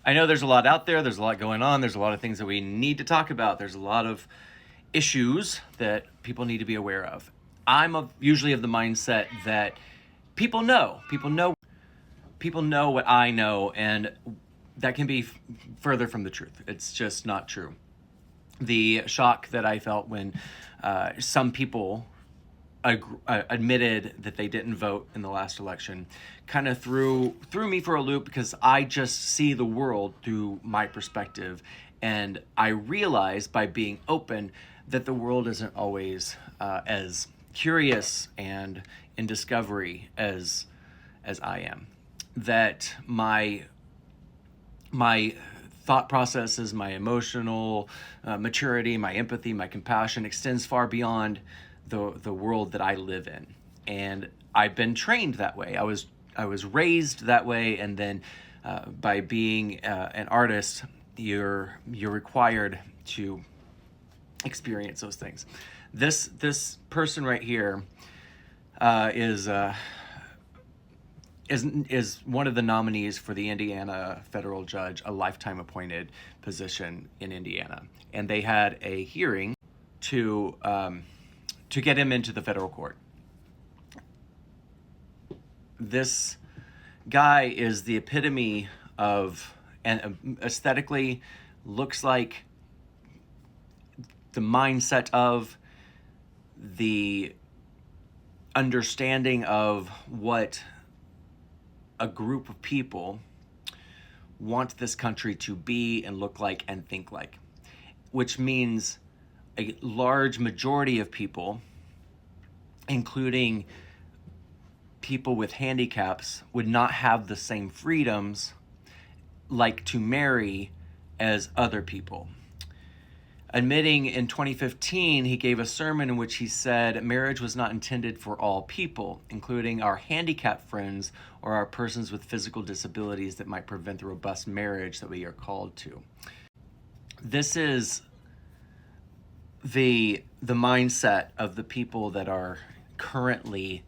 I know there's a lot out there. There's a lot going on. There's a lot of things that we need to talk about. There's a lot of issues that people need to be aware of. Usually of the mindset that people know. People know what I know, and that can be further from the truth. It's just not true. The shock that I felt when some people admitted that they didn't vote in the last election kind of threw me for a loop, because I just see the world through my perspective, and I realize by being open that the world isn't always as curious and in discovery as I am. That my thought processes, my emotional maturity, my empathy, my compassion extends far beyond the world that I live in. And I've been trained that way. I was raised that way, and then by being an artist, you're required to experience those things. This person right here is one of the nominees for the Indiana federal judge, a lifetime appointed position in Indiana, and they had a hearing to get him into the federal court. This guy is the epitome of, and aesthetically looks like the mindset of, the understanding of what a group of people want this country to be and look like and think like, which means a large majority of people, including people with handicaps, would not have the same freedoms like to marry as other people. Admitting in 2015, he gave a sermon in which he said marriage was not intended for all people, including our handicapped friends or our persons with physical disabilities that might prevent the robust marriage that we are called to. This is the mindset of the people that are currently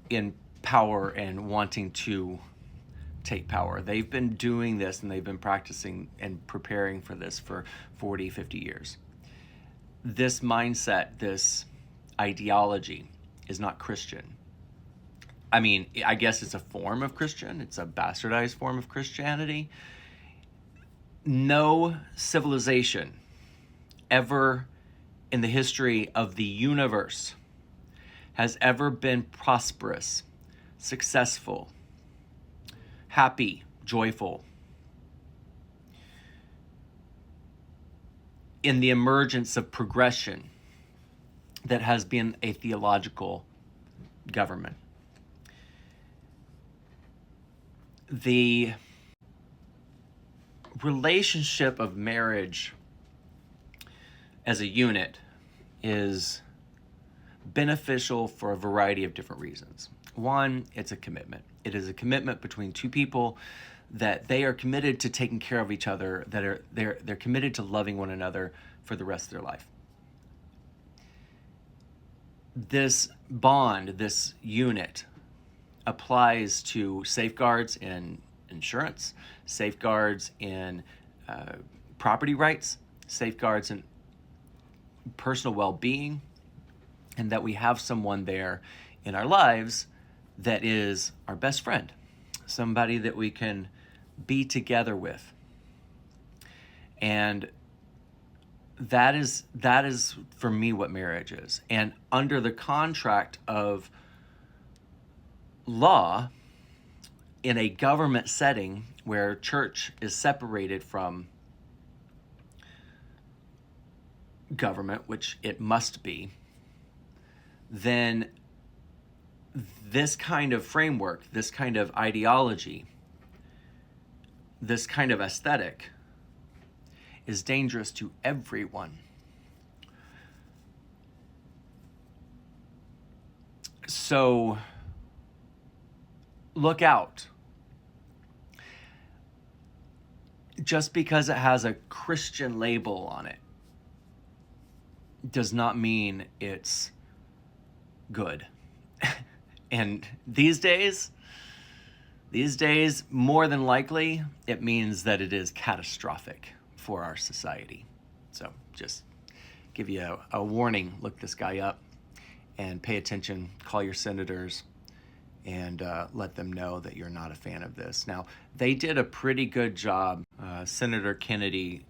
in power and wanting to take power. They've been doing this, and they've been practicing and preparing for this for 40, 50 years. This mindset, this ideology is not Christian. I mean, I guess it's a form of Christian. It's a bastardized form of Christianity. No civilization ever in the history of the universe has ever been prosperous, successful, happy, joyful in the emergence of progression that has been a theological government. The relationship of marriage as a unit is beneficial for a variety of different reasons. One, it's a commitment. It is a commitment between two people that they are committed to taking care of each other, that they're committed to loving one another for the rest of their life. This bond, this unit, applies to safeguards in insurance, safeguards in property rights, safeguards in personal well-being, and that we have someone there in our lives that is our best friend, somebody that we can be together with. And that is for me what marriage is. And under the contract of law, in a government setting where church is separated from government, which it must be, then this kind of framework, this kind of ideology, this kind of aesthetic is dangerous to everyone. So look out. Just because it has a Christian label on it does not mean it's good. And these days, These days, more than likely, it means that it is catastrophic for our society. So just give you a warning. Look this guy up and pay attention. Call your senators and let them know that you're not a fan of this. Now, they did a pretty good job. Senator Kennedy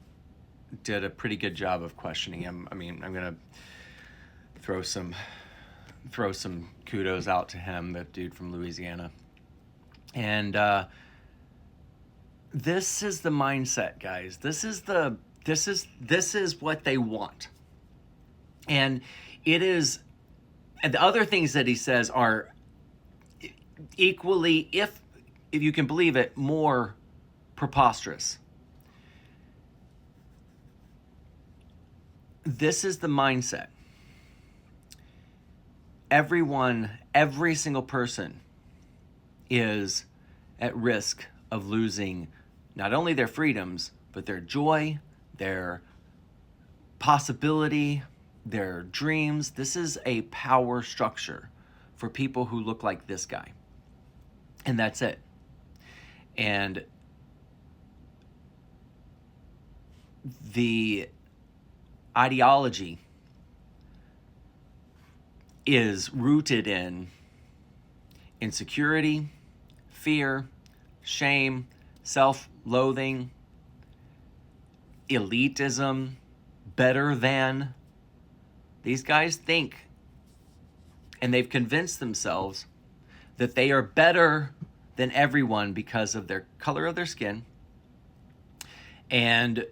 did a pretty good job of questioning him. I mean, I'm going to throw some kudos out to him, the dude from Louisiana. And this is the mindset, guys. This is what they want. And it is, and the other things that he says are equally, if you can believe it, more preposterous. This is the mindset. Every single person is at risk of losing not only their freedoms, but their joy, their possibility, their dreams. This is a power structure for people who look like this guy. And that's it. And the ideology is rooted in insecurity, fear, shame, self-loathing, elitism, better than. These guys think, and they've convinced themselves that they are better than everyone because of their color of their skin and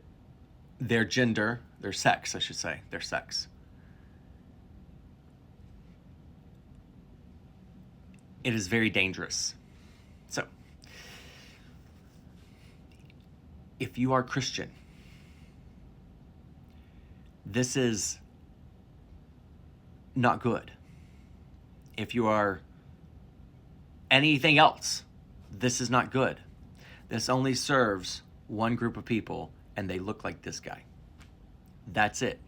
their gender, their sex, I should say, their sex. It is very dangerous. So, if you are Christian, this is not good. If you are anything else, this is not good. This only serves one group of people, and they look like this guy. That's it.